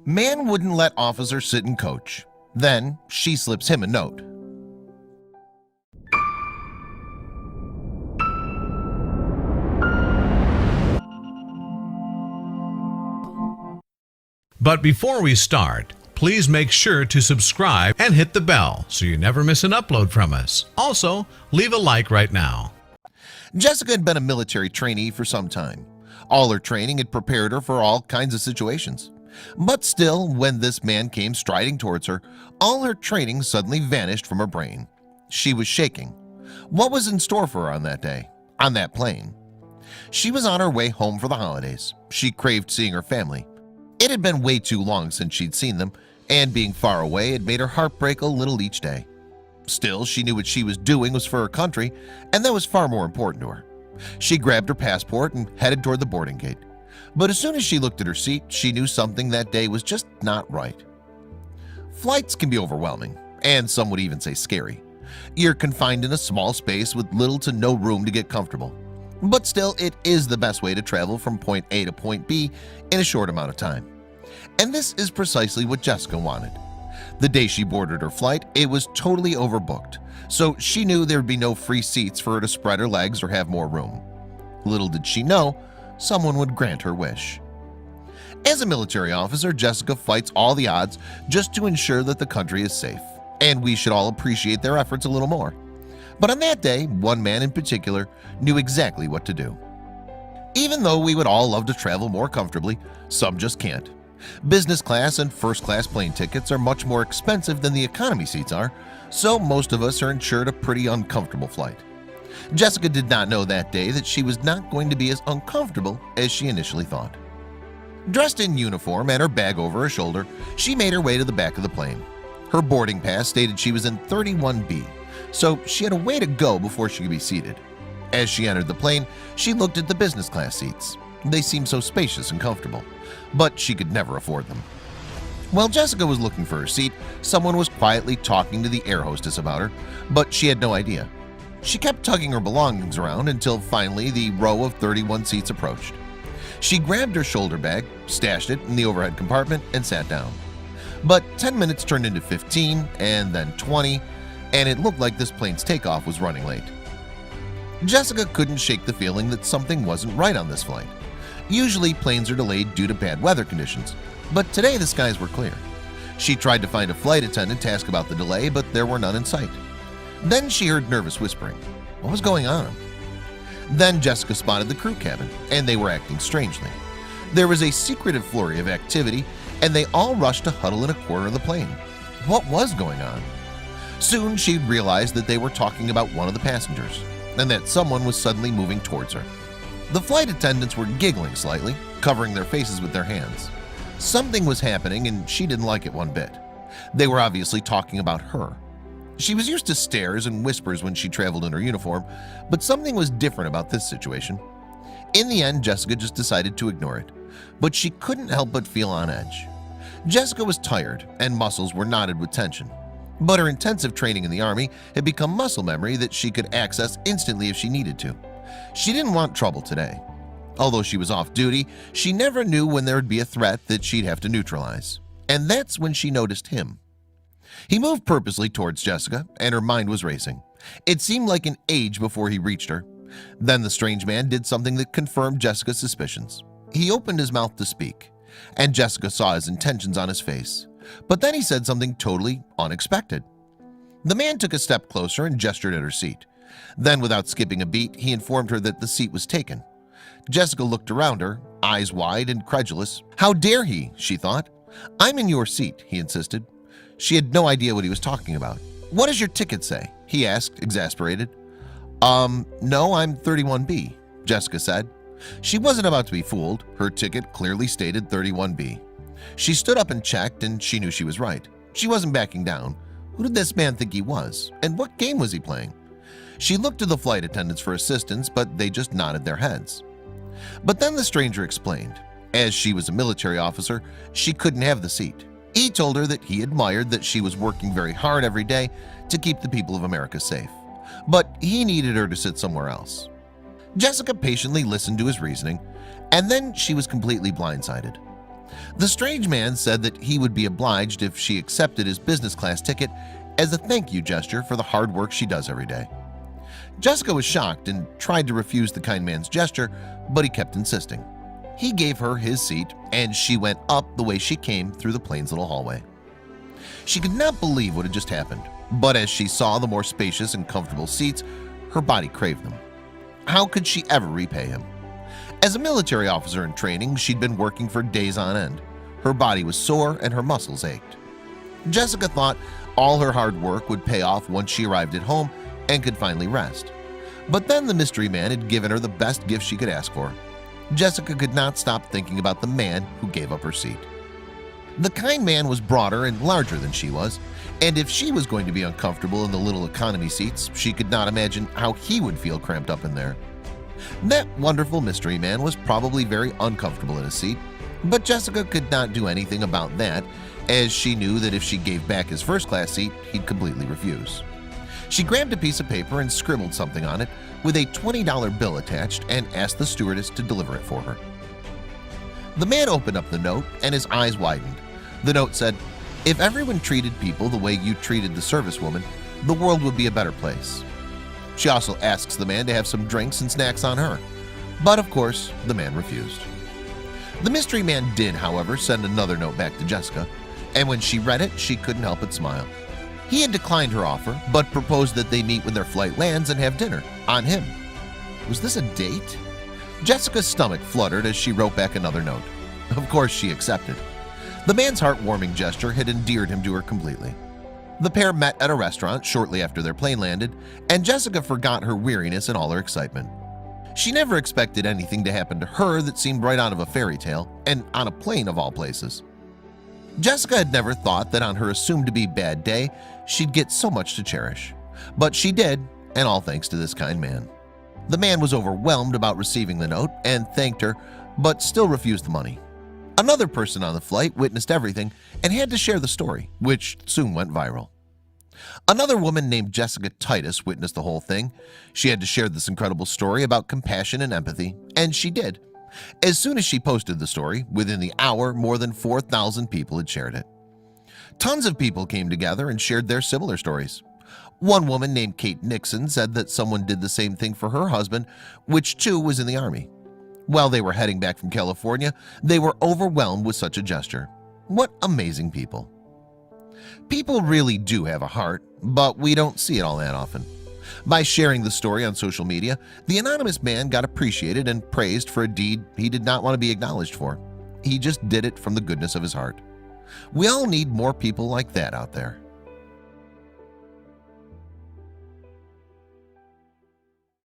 Man wouldn't let officer sit in coach. Then she slips him a note. But before we start, please make sure to subscribe and hit the bell so you never miss an upload from us. Also, leave a like right now. Jessica had been a military trainee for some time. All her training had prepared her for all kinds of situations. But still, when this man came striding towards her, all her training suddenly vanished from her brain. She was shaking. What was in store for her on that day, on that plane? She was on her way home for the holidays. She craved seeing her family. It had been way too long since she'd seen them, and being far away had made her heart break a little each day. Still, she knew what she was doing was for her country, and that was far more important to her. She grabbed her passport and headed toward the boarding gate. But as soon as she looked at her seat, she knew something that day was just not right. Flights can be overwhelming, and some would even say scary. You're confined in a small space with little to no room to get comfortable. But still, it is the best way to travel from point A to point B in a short amount of time. And this is precisely what Jessica wanted. The day she boarded her flight, it was totally overbooked, so she knew there would be no free seats for her to spread her legs or have more room. Little did she know, someone would grant her wish. As a military officer, Jessica fights all the odds just to ensure that the country is safe, and we should all appreciate their efforts a little more. But on that day, one man in particular knew exactly what to do. Even though we would all love to travel more comfortably, some just can't. Business class and first class plane tickets are much more expensive than the economy seats are, so most of us are insured a pretty uncomfortable flight. Jessica did not know that day that she was not going to be as uncomfortable as she initially thought. Dressed in uniform and her bag over her shoulder, she made her way to the back of the plane. Her boarding pass stated she was in 31B, so she had a way to go before she could be seated. As she entered the plane, she looked at the business class seats. They seemed so spacious and comfortable, but she could never afford them. While Jessica was looking for her seat, someone was quietly talking to the air hostess about her, but she had no idea. She kept tugging her belongings around until finally the row of 31 seats approached. She grabbed her shoulder bag, stashed it in the overhead compartment, and sat down. But 10 minutes turned into 15 and then 20, and it looked like this plane's takeoff was running late. Jessica couldn't shake the feeling that something wasn't right on this flight. Usually planes are delayed due to bad weather conditions, but today the skies were clear. She tried to find a flight attendant to ask about the delay, but there were none in sight. Then she heard nervous whispering. What was going on? Then Jessica spotted the crew cabin, and they were acting strangely. There was a secretive flurry of activity, and they all rushed to huddle in a corner of the plane. What was going on? Soon she realized that they were talking about one of the passengers, and that someone was suddenly moving towards her. The flight attendants were giggling slightly, covering their faces with their hands. Something was happening, and she didn't like it one bit. They were obviously talking about her. She was used to stares and whispers when she traveled in her uniform, but something was different about this situation. In the end, Jessica just decided to ignore it, but she couldn't help but feel on edge. Jessica was tired and muscles were knotted with tension, but her intensive training in the Army had become muscle memory that she could access instantly if she needed to. She didn't want trouble today. Although she was off duty, she never knew when there would be a threat that she'd have to neutralize, and that's when she noticed him. He moved purposely towards Jessica, and her mind was racing. It seemed like an age before he reached her. Then the strange man did something that confirmed Jessica's suspicions. He opened his mouth to speak, and Jessica saw his intentions on his face. But then he said something totally unexpected. The man took a step closer and gestured at her seat. Then, without skipping a beat, he informed her that the seat was taken. Jessica looked around her, eyes wide and incredulous. How dare he, she thought. I'm in your seat, he insisted. She had no idea what he was talking about. What does your ticket say? He asked, exasperated. No, I'm 31B, Jessica said. She wasn't about to be fooled. Her ticket clearly stated 31B. She stood up and checked, and she knew she was right. She wasn't backing down. Who did this man think he was? And what game was he playing? She looked to the flight attendants for assistance, but they just nodded their heads. But then the stranger explained. As she was a military officer, she couldn't have the seat. He told her that he admired that she was working very hard every day to keep the people of America safe, but he needed her to sit somewhere else. Jessica patiently listened to his reasoning, and then she was completely blindsided. The strange man said that he would be obliged if she accepted his business class ticket as a thank you gesture for the hard work she does every day. Jessica was shocked and tried to refuse the kind man's gesture, but he kept insisting. He gave her his seat and she went up the way she came through the plane's little hallway. She could not believe what had just happened, but as she saw the more spacious and comfortable seats, her body craved them. How could she ever repay him? As a military officer in training, she'd been working for days on end. Her body was sore and her muscles ached. Jessica thought all her hard work would pay off once she arrived at home and could finally rest. But then the mystery man had given her the best gift she could ask for. Jessica could not stop thinking about the man who gave up her seat. The kind man was broader and larger than she was, and if she was going to be uncomfortable in the little economy seats, she could not imagine how he would feel cramped up in there. That wonderful mystery man was probably very uncomfortable in his seat, but Jessica could not do anything about that, as she knew that if she gave back his first-class seat, he'd completely refuse. She grabbed a piece of paper and scribbled something on it with a $20 bill attached and asked the stewardess to deliver it for her. The man opened up the note and his eyes widened. The note said, "If everyone treated people the way you treated the servicewoman, the world would be a better place." She also asks the man to have some drinks and snacks on her, but of course the man refused. The mystery man did, however, send another note back to Jessica, and when she read it, she couldn't help but smile. He had declined her offer, but proposed that they meet when their flight lands and have dinner on him. Was this a date? Jessica's stomach fluttered as she wrote back another note. Of course she accepted. The man's heartwarming gesture had endeared him to her completely. The pair met at a restaurant shortly after their plane landed, and Jessica forgot her weariness in all her excitement. She never expected anything to happen to her that seemed right out of a fairy tale, and on a plane of all places. Jessica had never thought that on her assumed-to-be bad day, she'd get so much to cherish. But she did, and all thanks to this kind man. The man was overwhelmed about receiving the note and thanked her, but still refused the money. Another person on the flight witnessed everything and had to share the story, which soon went viral. Another woman named Jessica Titus witnessed the whole thing. She had to share this incredible story about compassion and empathy, and she did. As soon as she posted the story, within the hour, more than 4,000 people had shared it. Tons of people came together and shared their similar stories. One woman named Kate Nixon said that someone did the same thing for her husband, which too was in the Army. While they were heading back from California, they were overwhelmed with such a gesture. What amazing people. People really do have a heart, but we don't see it all that often. By sharing the story on social media, the anonymous man got appreciated and praised for a deed he did not want to be acknowledged for. He just did it from the goodness of his heart. We all need more people like that out there.